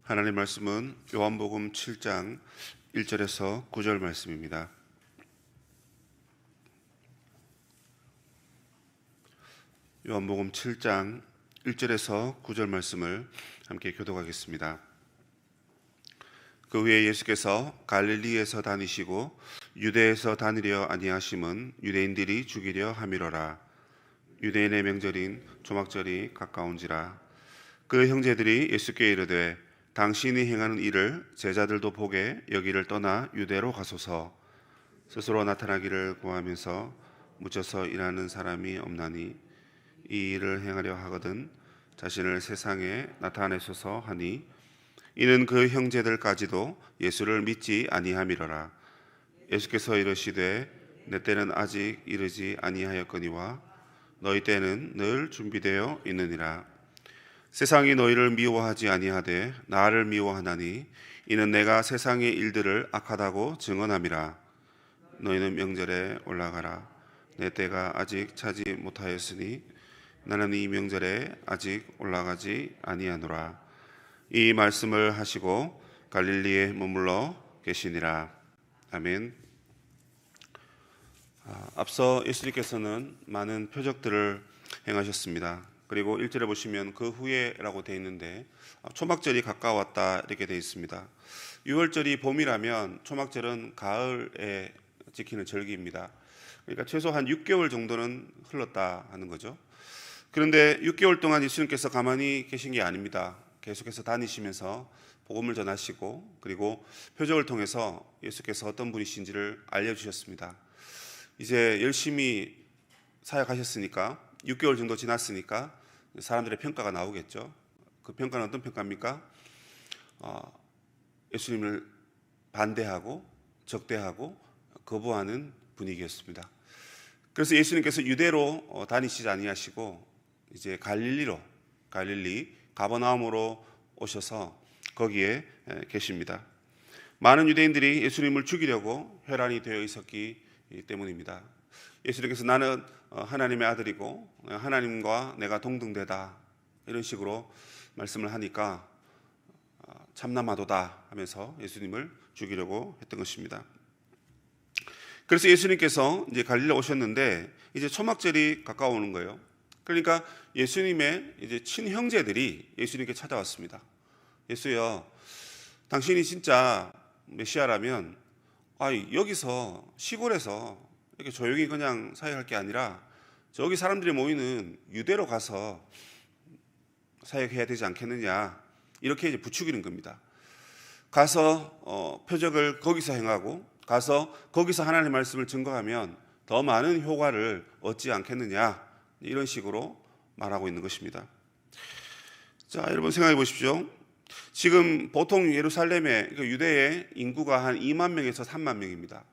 하나님 말씀은 요한복음 7장 1절에서 9절 말씀입니다. 요한복음 7장 1절에서 9절 말씀을 함께 교독하겠습니다. 그 후에 예수께서 갈릴리에서 다니시고 유대에서 다니려 아니하심은 유대인들이 죽이려 함이로라. 유대인의 명절인 초막절이 가까운지라. 그 형제들이 예수께 이르되 당신이 행하는 일을 제자들도 보게 여기를 떠나 유대로 가소서. 스스로 나타나기를 구하면서 묻혀서 일하는 사람이 없나니 이 일을 행하려 하거든 자신을 세상에 나타내소서 하니, 이는 그 형제들까지도 예수를 믿지 아니함이로라. 예수께서 이르시되 내 때는 아직 이르지 아니하였거니와 너희 때는 늘 준비되어 있느니라. 세상이 너희를 미워하지 아니하되 나를 미워하나니 이는 내가 세상의 일들을 악하다고 증언함이라. 너희는 명절에 올라가라. 내 때가 아직 차지 못하였으니 나는 이 명절에 아직 올라가지 아니하노라. 이 말씀을 하시고 갈릴리에 머물러 계시니라. 아멘. 앞서 예수님께서는 많은 표적들을 행하셨습니다. 그리고 1절에 보시면 그 후에라고 되어 있는데 초막절이 가까웠다 이렇게 되어 있습니다. 6월절이 봄이라면 초막절은 가을에 지키는 절기입니다. 그러니까 최소 한 6개월 정도는 흘렀다 하는 거죠. 그런데 6개월 동안 예수님께서 가만히 계신 게 아닙니다. 계속해서 다니시면서 복음을 전하시고 그리고 표적을 통해서 예수께서 어떤 분이신지를 알려주셨습니다. 이제 열심히 사역하셨으니까 6개월 정도 지났으니까 사람들의 평가가 나오겠죠. 그 평가는 어떤 평가입니까? 예수님을 반대하고 적대하고 거부하는 분위기였습니다. 그래서 예수님께서 유대로 다니시지 아니하시고 이제 갈릴리 가버나움으로 오셔서 거기에 계십니다. 많은 유대인들이 예수님을 죽이려고 혈안이 되어 있었기 때문입니다. 예수님께서 나는 하나님의 아들이고 하나님과 내가 동등되다 이런 식으로 말씀을 하니까 참나마도다 하면서 예수님을 죽이려고 했던 것입니다. 그래서 예수님께서 이제 갈릴리 오셨는데 이제 초막절이 가까워오는 거예요. 그러니까 예수님의 이제 친형제들이 예수님께 찾아왔습니다. 예수여, 당신이 진짜 메시아라면 여기서 시골에서 이렇게 조용히 그냥 사역할 게 아니라 저기 사람들이 모이는 유대로 가서 사역해야 되지 않겠느냐, 이렇게 이제 부추기는 겁니다. 가서 표적을 거기서 행하고 가서 거기서 하나님의 말씀을 증거하면 더 많은 효과를 얻지 않겠느냐, 이런 식으로 말하고 있는 것입니다. 자, 여러분 생각해 보십시오. 지금 보통 예루살렘의 유대의 인구가 한 2만 명에서 3만 명입니다.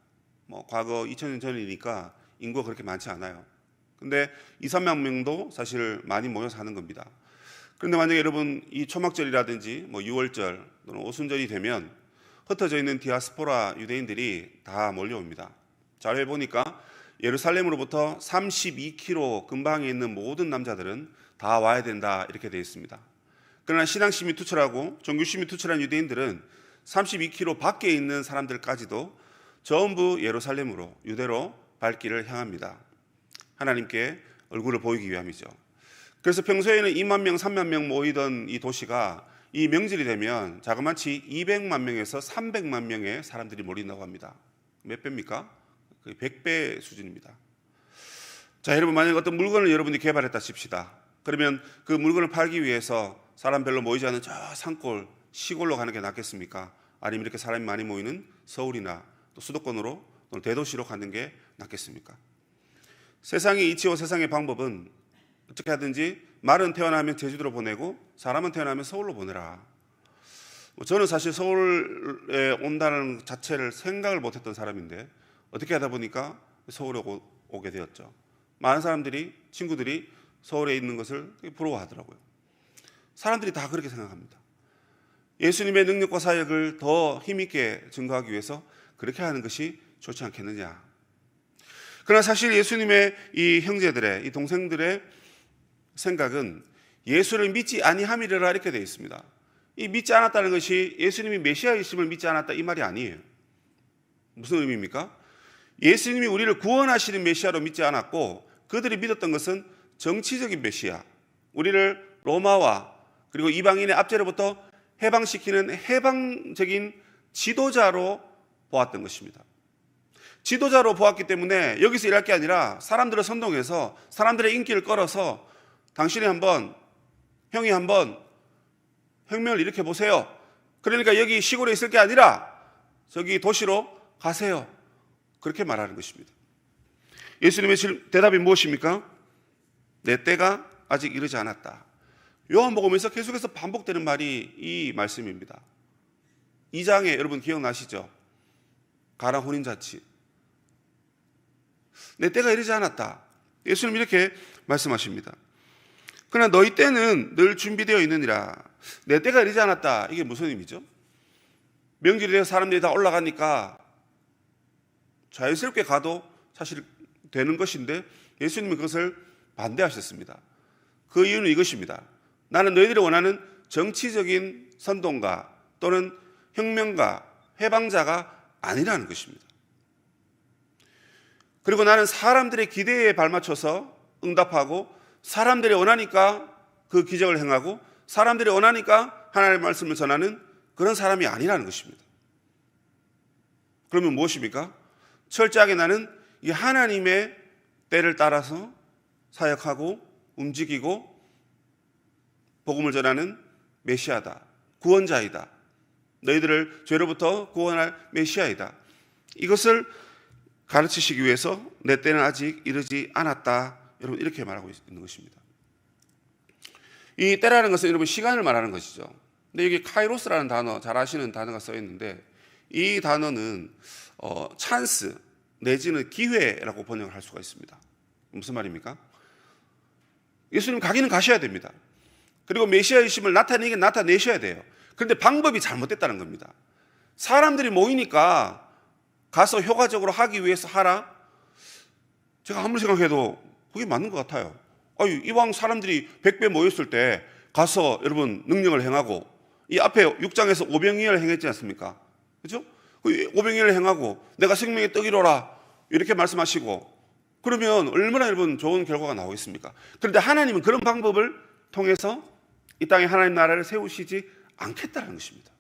과거 2000년 전이니까 인구가 그렇게 많지 않아요. 근데 2, 3만 명도 사실 많이 모여 사는 겁니다. 그런데 만약에 여러분 이 초막절이라든지 6월절 또는 오순절이 되면 흩어져 있는 디아스포라 유대인들이 다 몰려옵니다. 잘 해보니까 예루살렘으로부터 32km 근방에 있는 모든 남자들은 다 와야 된다 이렇게 되어 있습니다. 그러나 신앙심이 투철하고 종교심이 투철한 유대인들은 32km 밖에 있는 사람들까지도 전부 예루살렘으로 유대로 발길을 향합니다. 하나님께 얼굴을 보이기 위함이죠. 그래서 평소에는 2만 명, 3만 명 모이던 이 도시가 이 명절이 되면 자그마치 200만 명에서 300만 명의 사람들이 모인다고 합니다. 몇 배입니까? 100배 수준입니다. 자, 여러분 만약에 어떤 물건을 여러분이 개발했다 칩시다. 그러면 그 물건을 팔기 위해서 사람 별로 모이지 않은 저 산골 시골로 가는 게 낫겠습니까? 아니면 이렇게 사람이 많이 모이는 서울이나 또 수도권으로 또는 대도시로 가는 게 낫겠습니까? 세상의 이치와 세상의 방법은 어떻게 하든지 말은 태어나면 제주도로 보내고 사람은 태어나면 서울로 보내라. 저는 사실 서울에 온다는 자체를 생각을 못했던 사람인데 어떻게 하다 보니까 서울에 오게 되었죠. 많은 사람들이, 친구들이 서울에 있는 것을 부러워하더라고요. 사람들이 다 그렇게 생각합니다. 예수님의 능력과 사역을 더 힘있게 증거하기 위해서 그렇게 하는 것이 좋지 않겠느냐. 그러나 사실 예수님의 이 형제들의, 이 동생들의 생각은 예수를 믿지 아니함이라 이렇게 되어 있습니다. 이 믿지 않았다는 것이 예수님이 메시아이심을 믿지 않았다 이 말이 아니에요. 무슨 의미입니까? 예수님이 우리를 구원하시는 메시아로 믿지 않았고 그들이 믿었던 것은 정치적인 메시아, 우리를 로마와 그리고 이방인의 압제로부터 해방시키는 해방적인 지도자로 보았던 것입니다. 지도자로 보았기 때문에 여기서 일할 게 아니라 사람들을 선동해서 사람들의 인기를 끌어서 당신이 한번, 형이 한번 혁명을 일으켜 보세요. 그러니까 여기 시골에 있을 게 아니라 저기 도시로 가세요. 그렇게 말하는 것입니다. 예수님의 대답이 무엇입니까? 내 때가 아직 이르지 않았다. 요한복음에서 계속해서 반복되는 말이 이 말씀입니다. 2장에 여러분 기억나시죠? 가나 혼인잔치. 내 때가 이르지 않았다. 예수님 이렇게 말씀하십니다. 그러나 너희 때는 늘 준비되어 있느니라. 내 때가 이르지 않았다. 이게 무슨 의미죠? 명절이 돼서 사람들이 다 올라가니까 자연스럽게 가도 사실 되는 것인데 예수님은 그것을 반대하셨습니다. 그 이유는 이것입니다. 나는 너희들이 원하는 정치적인 선동가 또는 혁명가, 해방자가 아니라는 것입니다. 그리고 나는 사람들의 기대에 발맞춰서 응답하고 사람들이 원하니까 그 기적을 행하고 사람들이 원하니까 하나님의 말씀을 전하는 그런 사람이 아니라는 것입니다. 그러면 무엇입니까? 철저하게 나는 이 하나님의 때를 따라서 사역하고 움직이고 복음을 전하는 메시아다. 구원자이다. 너희들을 죄로부터 구원할 메시아이다. 이것을 가르치시기 위해서 내 때는 아직 이르지 않았다. 여러분 이렇게 말하고 있는 것입니다. 이 때라는 것은 여러분 시간을 말하는 것이죠. 근데 여기 카이로스라는 단어, 잘 아시는 단어가 써 있는데 이 단어는 찬스 내지는 기회라고 번역을 할 수가 있습니다. 무슨 말입니까? 예수님 가기는 가셔야 됩니다. 그리고 메시아이심을 나타내긴 나타내셔야 돼요. 그런데 방법이 잘못됐다는 겁니다. 사람들이 모이니까 가서 효과적으로 하기 위해서 하라? 제가 아무리 생각해도 그게 맞는 것 같아요. 이왕 사람들이 100배 모였을 때 가서 여러분 능력을 행하고 이 앞에 6장에서 오병이어를 행했지 않습니까? 그렇죠? 오병이어를 행하고 내가 생명의 떡이로라 이렇게 말씀하시고 그러면 얼마나 여러분 좋은 결과가 나오겠습니까? 그런데 하나님은 그런 방법을 통해서 이 땅에 하나님 나라를 세우시지 않겠다는 것입니다.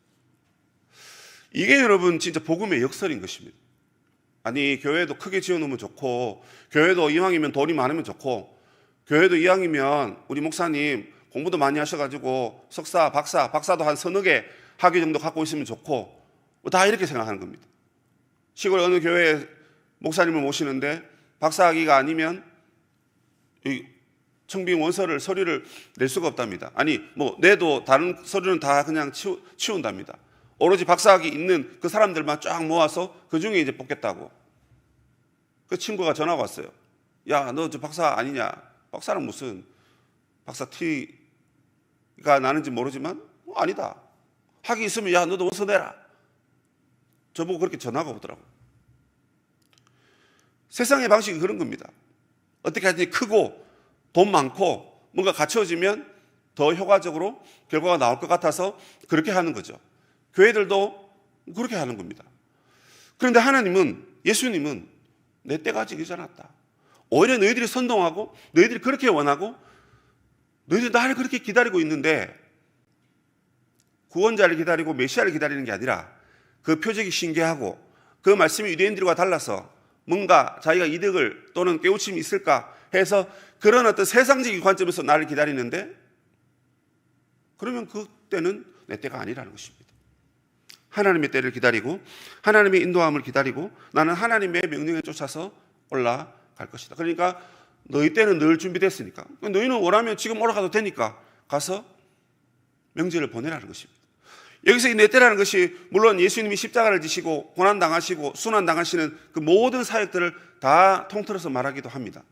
이게 여러분 진짜 복음의 역설인 것입니다. 아니 교회도 크게 지어놓으면 좋고 교회도 이왕이면 돈이 많으면 좋고 교회도 이왕이면 우리 목사님 공부도 많이 하셔가지고 석사, 박사도 한 서너 개 학위 정도 갖고 있으면 좋고 다 이렇게 생각하는 겁니다. 시골 어느 교회에 목사님을 모시는데 박사학위가 아니면 청빙 원서를 서류를 낼 수가 없답니다. 아니 내도 다른 서류는 다 그냥 치운답니다. 오로지 박사학위 있는 그 사람들만 쫙 모아서 그 중에 이제 뽑겠다고. 그 친구가 전화가 왔어요. 야, 너 저 박사 아니냐? 박사는 무슨 박사 티가 나는지 모르지만 아니다. 학위 있으면 야, 너도 원서 내라. 저보고 그렇게 전화가 오더라고. 세상의 방식이 그런 겁니다. 어떻게 하든지 크고 돈 많고 뭔가 갖춰지면 더 효과적으로 결과가 나올 것 같아서 그렇게 하는 거죠. 교회들도 그렇게 하는 겁니다. 그런데 하나님은, 예수님은 내 때가 아직 이르지 않았다. 오히려 너희들이 선동하고 너희들이 그렇게 원하고 너희들이 나를 그렇게 기다리고 있는데 구원자를 기다리고 메시아를 기다리는 게 아니라 그 표적이 신기하고 그 말씀이 유대인들과 달라서 뭔가 자기가 이득을 또는 깨우침이 있을까 해서 그런 어떤 세상적인 관점에서 나를 기다리는데 그러면 그때는 내 때가 아니라는 것입니다. 하나님의 때를 기다리고 하나님의 인도함을 기다리고 나는 하나님의 명령에 쫓아서 올라갈 것이다. 그러니까 너희 때는 늘 준비됐으니까 너희는 원하면 지금 올라가도 되니까 가서 명제를 보내라는 것입니다. 여기서 이 내 때라는 것이 물론 예수님이 십자가를 지시고 고난당하시고 순환당하시는 그 모든 사역들을 다 통틀어서 말하기도 합니다.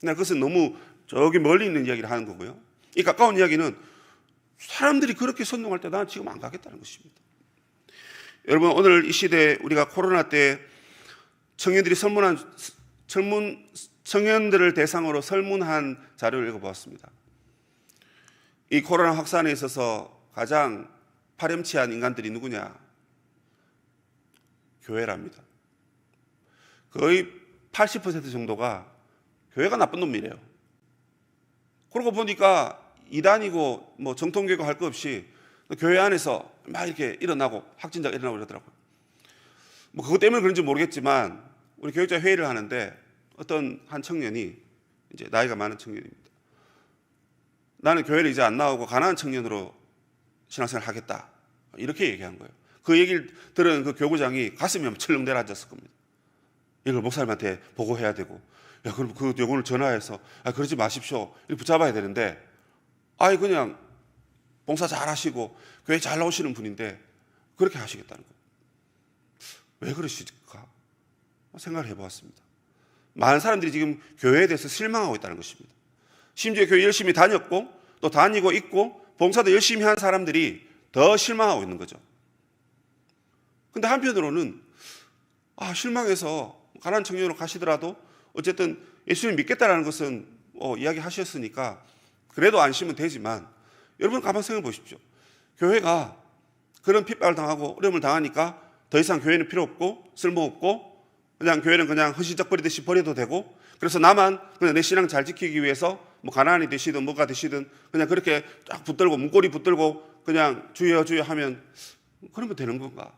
그러나 그것은 너무 저기 멀리 있는 이야기를 하는 거고요. 이 가까운 이야기는 사람들이 그렇게 선동할 때 나는 지금 안 가겠다는 것입니다. 여러분 오늘 이 시대에 우리가 코로나 때 청년들이 청년들을 대상으로 설문한 자료를 읽어보았습니다. 이 코로나 확산에 있어서 가장 파렴치한 인간들이 누구냐? 교회랍니다. 거의 80% 정도가 교회가 나쁜 놈이래요. 그러고 보니까 이단이고 뭐 정통교회고 할 거 없이 교회 안에서 막 이렇게 일어나고 확진자가 일어나고 그러더라고요. 뭐 그것 때문에 그런지 모르겠지만 우리 교육자 회의를 하는데 어떤 한 청년이, 이제 나이가 많은 청년입니다. 나는 교회를 이제 안 나오고 가난한 청년으로 신앙생활을 하겠다, 이렇게 얘기한 거예요. 그 얘기를 들은 그 교구장이 가슴이 철렁 내려앉았을 겁니다. 이걸 목사님한테 보고해야 되고, 야, 그럼 그 요거를 전화해서, 그러지 마십시오, 이렇게 붙잡아야 되는데, 그냥 봉사 잘 하시고 교회 잘 나오시는 분인데 그렇게 하시겠다는 거예요. 왜 그러실까 생각을 해보았습니다. 많은 사람들이 지금 교회에 대해서 실망하고 있다는 것입니다. 심지어 교회 열심히 다녔고 또 다니고 있고 봉사도 열심히 한 사람들이 더 실망하고 있는 거죠. 근데 한편으로는 실망해서 가난한 청년으로 가시더라도 어쨌든 예수님 믿겠다라는 것은 이야기하셨으니까 그래도 안심은 되지만, 여러분 가만 생각해 보십시오. 교회가 그런 핍박을 당하고 어려움을 당하니까 더 이상 교회는 필요 없고 쓸모없고 그냥 교회는 그냥 허시적 버리듯이 버려도 되고, 그래서 나만 그냥 내 신앙 잘 지키기 위해서 뭐 가난이 되시든 뭐가 되시든 그냥 그렇게 쫙 붙들고 문고리 붙들고 그냥 주여 주여 하면 그러면 되는 건가?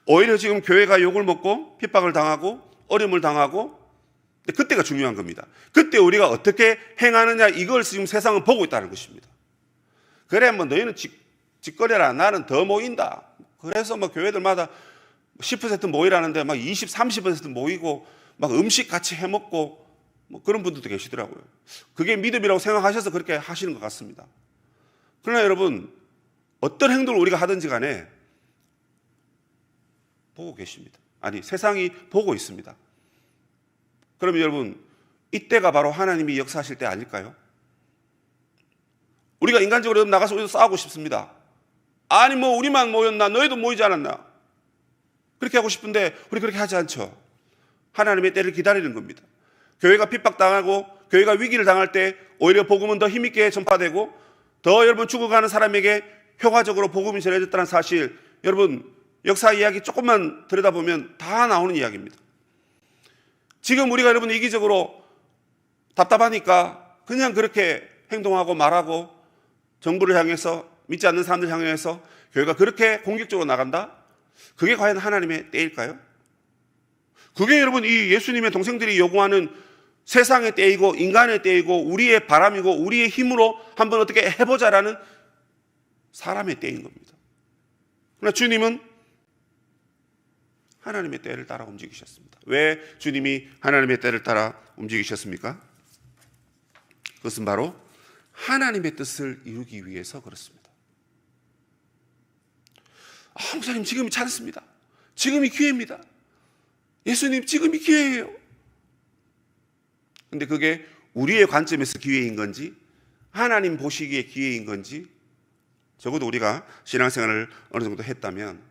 오히려 지금 교회가 욕을 먹고 핍박을 당하고 어려움을 당하고, 그때가 중요한 겁니다. 그때 우리가 어떻게 행하느냐, 이걸 지금 세상은 보고 있다는 것입니다. 그래 뭐 너희는 짓거려라, 나는 더 모인다. 그래서 뭐 교회들마다 10% 모이라는데 막 20, 30% 모이고 막 음식 같이 해먹고 뭐 그런 분들도 계시더라고요. 그게 믿음이라고 생각하셔서 그렇게 하시는 것 같습니다. 그러나 여러분, 어떤 행동을 우리가 하든지 간에 보고 계십니다. 세상이 보고 있습니다. 그러면 여러분, 이때가 바로 하나님이 역사하실 때 아닐까요? 우리가 인간적으로 나가서 우리도 싸우고 싶습니다. 뭐 우리만 모였나? 너희도 모이지 않았나? 그렇게 하고 싶은데 우리 그렇게 하지 않죠. 하나님의 때를 기다리는 겁니다. 교회가 핍박당하고 교회가 위기를 당할 때 오히려 복음은 더 힘있게 전파되고 더 여러분 죽어가는 사람에게 효과적으로 복음이 전해졌다는 사실, 여러분 역사 이야기 조금만 들여다보면 다 나오는 이야기입니다. 지금 우리가 여러분 이기적으로 답답하니까 그냥 그렇게 행동하고 말하고 정부를 향해서, 믿지 않는 사람들 향해서 교회가 그렇게 공격적으로 나간다? 그게 과연 하나님의 때일까요? 그게 여러분 이 예수님의 동생들이 요구하는 세상의 때이고 인간의 때이고 우리의 바람이고 우리의 힘으로 한번 어떻게 해보자라는 사람의 때인 겁니다. 그러나 주님은 하나님의 때를 따라 움직이셨습니다. 왜 주님이 하나님의 때를 따라 움직이셨습니까? 그것은 바로 하나님의 뜻을 이루기 위해서 그렇습니다. 목사님 지금이 찬스입니다. 지금이 기회입니다. 예수님 지금이 기회예요. 근데 그게 우리의 관점에서 기회인 건지 하나님 보시기에 기회인 건지, 적어도 우리가 신앙생활을 어느 정도 했다면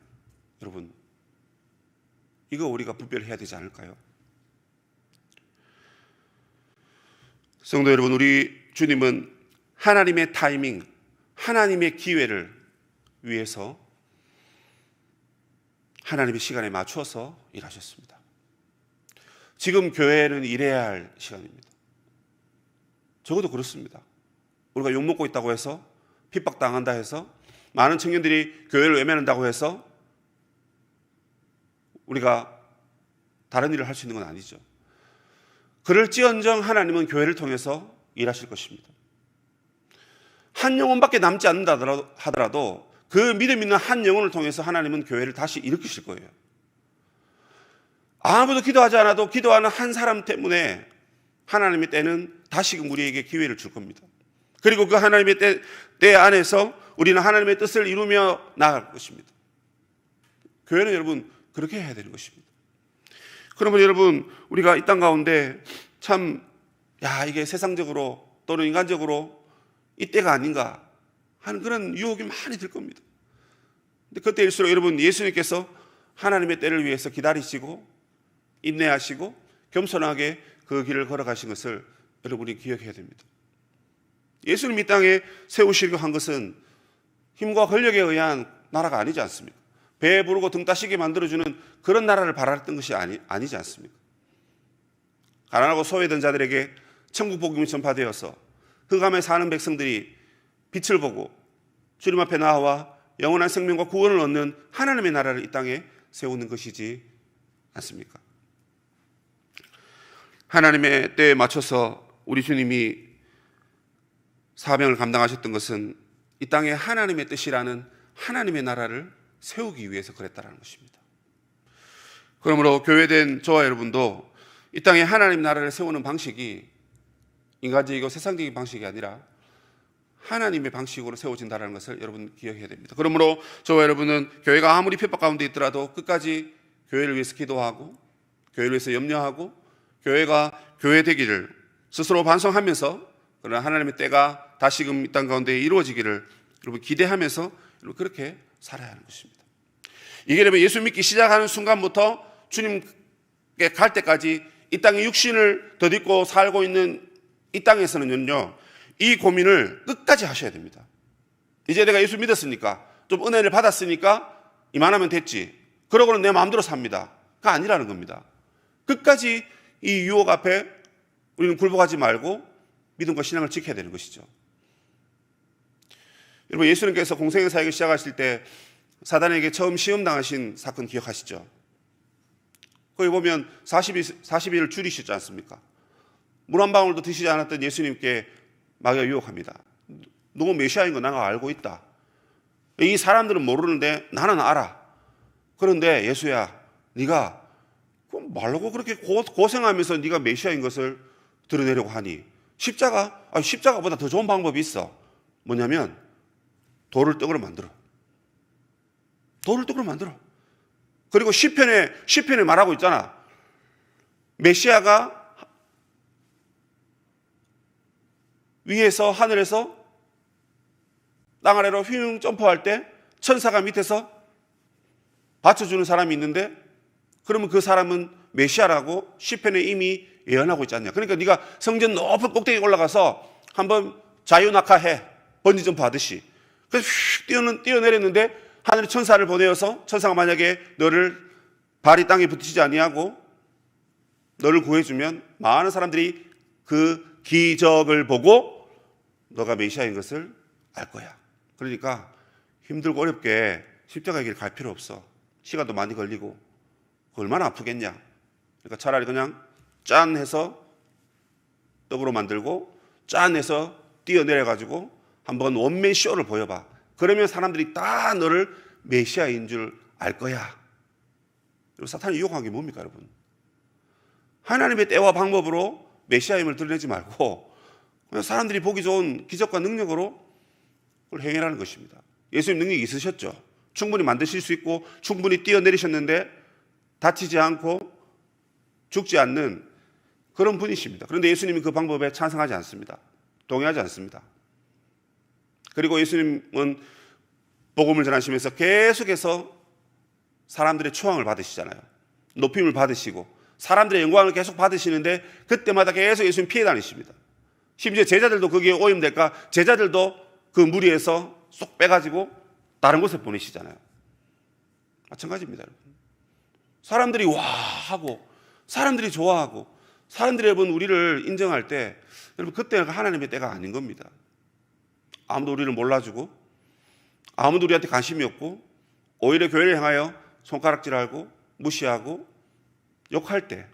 여러분 이거 우리가 분별해야 되지 않을까요? 성도 여러분, 우리 주님은 하나님의 타이밍, 하나님의 기회를 위해서 하나님의 시간에 맞춰서 일하셨습니다. 지금 교회는 일해야 할 시간입니다. 적어도 그렇습니다. 우리가 욕먹고 있다고 해서, 핍박당한다 해서, 많은 청년들이 교회를 외면한다고 해서 우리가 다른 일을 할 수 있는 건 아니죠. 그럴지언정 하나님은 교회를 통해서 일하실 것입니다. 한 영혼밖에 남지 않는다 하더라도 그 믿음 있는 한 영혼을 통해서 하나님은 교회를 다시 일으키실 거예요. 아무도 기도하지 않아도 기도하는 한 사람 때문에 하나님의 때는 다시금 우리에게 기회를 줄 겁니다. 그리고 그 하나님의 때 안에서 우리는 하나님의 뜻을 이루며 나아갈 것입니다. 교회는 여러분 그렇게 해야 되는 것입니다. 그러면 여러분, 우리가 이 땅 가운데 참 이게 세상적으로 또는 인간적으로 이때가 아닌가 하는 그런 유혹이 많이 들 겁니다. 근데 그때일수록 여러분, 예수님께서 하나님의 때를 위해서 기다리시고 인내하시고 겸손하게 그 길을 걸어가신 것을 여러분이 기억해야 됩니다. 예수님 이 땅에 세우시려고 한 것은 힘과 권력에 의한 나라가 아니지 않습니까? 배 부르고 등 따시게 만들어주는 그런 나라를 바랐던 것이 아니지 않습니까? 가난하고 소외된 자들에게 천국 복음이 전파되어서 흑암에 사는 백성들이 빛을 보고 주님 앞에 나와 영원한 생명과 구원을 얻는 하나님의 나라를 이 땅에 세우는 것이지 않습니까? 하나님의 때에 맞춰서 우리 주님이 사명을 감당하셨던 것은 이 땅에 하나님의 뜻이라는 하나님의 나라를 세우기 위해서 그랬다는 것입니다. 그러므로 교회된 저와 여러분도 이 땅에 하나님 나라를 세우는 방식이 인간적이고 세상적인 방식이 아니라 하나님의 방식으로 세워진다는 것을 여러분 기억해야 됩니다. 그러므로 저와 여러분은 교회가 아무리 핍박 가운데 있더라도 끝까지 교회를 위해서 기도하고 교회를 위해서 염려하고 교회가 교회 되기를 스스로 반성하면서 그러나 하나님의 때가 다시금 이 땅 가운데 이루어지기를 여러분 기대하면서 여러분 그렇게 살아야 하는 것입니다. 이게 여러분 예수 믿기 시작하는 순간부터 주님께 갈 때까지 이 땅에 육신을 덧입고 살고 있는 이 땅에서는요, 이 고민을 끝까지 하셔야 됩니다. 이제 내가 예수 믿었으니까, 좀 은혜를 받았으니까 이만하면 됐지, 그러고는 내 마음대로 삽니다 가 아니라는 겁니다. 끝까지 이 유혹 앞에 우리는 굴복하지 말고 믿음과 신앙을 지켜야 되는 것이죠. 여러분, 예수님께서 공생의 사역을 시작하실 때 사단에게 처음 시험당하신 사건 기억하시죠? 거기 보면 40일을 줄이시지 않습니까? 물 한 방울도 드시지 않았던 예수님께 마귀가 유혹합니다. 너 메시아인 거 내가 알고 있다. 이 사람들은 모르는데 나는 알아. 그런데 예수야, 네가 말라고 그렇게 고생하면서 네가 메시아인 것을 드러내려고 하니 십자가보다 더 좋은 방법이 있어. 뭐냐면 돌을 떡으로 만들어. 돌을 떡으로 만들어. 그리고 시편에 말하고 있잖아. 메시아가 위에서 하늘에서 땅 아래로 휘웅 점프할 때 천사가 밑에서 받쳐주는 사람이 있는데, 그러면 그 사람은 메시아라고 시편에 이미 예언하고 있지 않냐. 그러니까 네가 성전 높은 꼭대기에 올라가서 한번 자유낙하해. 번지점프 하듯이. 그래서 휙 뛰어내렸는데 하늘에 천사를 보내어서 천사가 만약에 너를 발이 땅에 붙이지 아니하고 너를 구해주면 많은 사람들이 그 기적을 보고 너가 메시아인 것을 알 거야. 그러니까 힘들고 어렵게 십자가의 길 갈 필요 없어. 시간도 많이 걸리고 얼마나 아프겠냐. 그러니까 차라리 그냥 짠 해서 떡으로 만들고 짠 해서 뛰어내려가지고 한번 원맨 쇼를 보여봐. 그러면 사람들이 다 너를 메시아인 줄 알 거야. 사탄이 유혹한 게 뭡니까, 여러분? 하나님의 때와 방법으로 메시아임을 드러내지 말고 그냥 사람들이 보기 좋은 기적과 능력으로 그걸 행해라는 것입니다. 예수님 능력이 있으셨죠. 충분히 만드실 수 있고 충분히 뛰어내리셨는데 다치지 않고 죽지 않는 그런 분이십니다. 그런데 예수님이 그 방법에 찬성하지 않습니다. 동의하지 않습니다. 그리고 예수님은 복음을 전하시면서 계속해서 사람들의 초항을 받으시잖아요. 높임을 받으시고 사람들의 영광을 계속 받으시는데 그때마다 계속 예수님 피해 다니십니다. 심지어 제자들도 거기에 오염될까 제자들도 그 무리에서 쏙 빼가지고 다른 곳에 보내시잖아요. 마찬가지입니다, 여러분. 사람들이 와 하고 사람들이 좋아하고 사람들이 여러분 우리를 인정할 때 여러분 그때가 하나님의 때가 아닌 겁니다. 아무도 우리를 몰라주고 아무도 우리한테 관심이 없고 오히려 교회를 향하여 손가락질하고 무시하고 욕할 때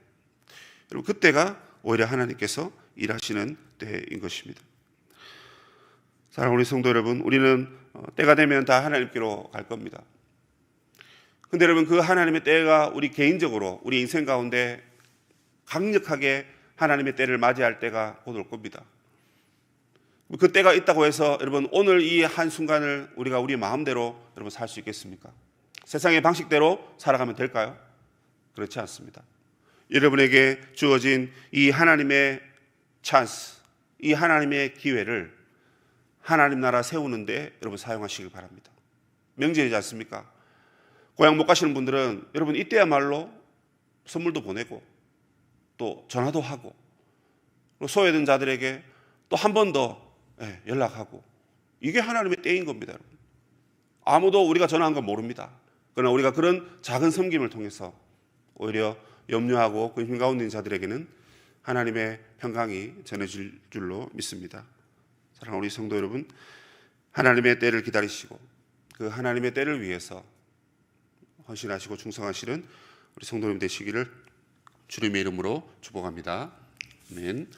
여러분 그때가 오히려 하나님께서 일하시는 때인 것입니다. 사랑하는 우리 성도 여러분, 우리는 때가 되면 다 하나님께로 갈 겁니다. 근데 여러분 그 하나님의 때가 우리 개인적으로 우리 인생 가운데 강력하게 하나님의 때를 맞이할 때가 곧 올 겁니다. 그 때가 있다고 해서 여러분 오늘 이 한순간을 우리가 우리 마음대로 여러분 살 수 있겠습니까? 세상의 방식대로 살아가면 될까요? 그렇지 않습니다. 여러분에게 주어진 이 하나님의 찬스, 이 하나님의 기회를 하나님 나라 세우는데 여러분 사용하시길 바랍니다. 명절이지 않습니까? 고향 못 가시는 분들은 여러분 이때야말로 선물도 보내고 또 전화도 하고 소외된 자들에게 또 한 번 더 연락하고 이게 하나님의 때인 겁니다, 여러분. 아무도 우리가 전화한 건 모릅니다. 그러나 우리가 그런 작은 섬김을 통해서 오히려 염려하고 근심 가운데 있는 자들에게는 하나님의 평강이 전해질 줄로 믿습니다. 사랑하는 우리 성도 여러분, 하나님의 때를 기다리시고 그 하나님의 때를 위해서 헌신하시고 충성하시는 우리 성도님 되시기를 주님의 이름으로 축복합니다. 아멘.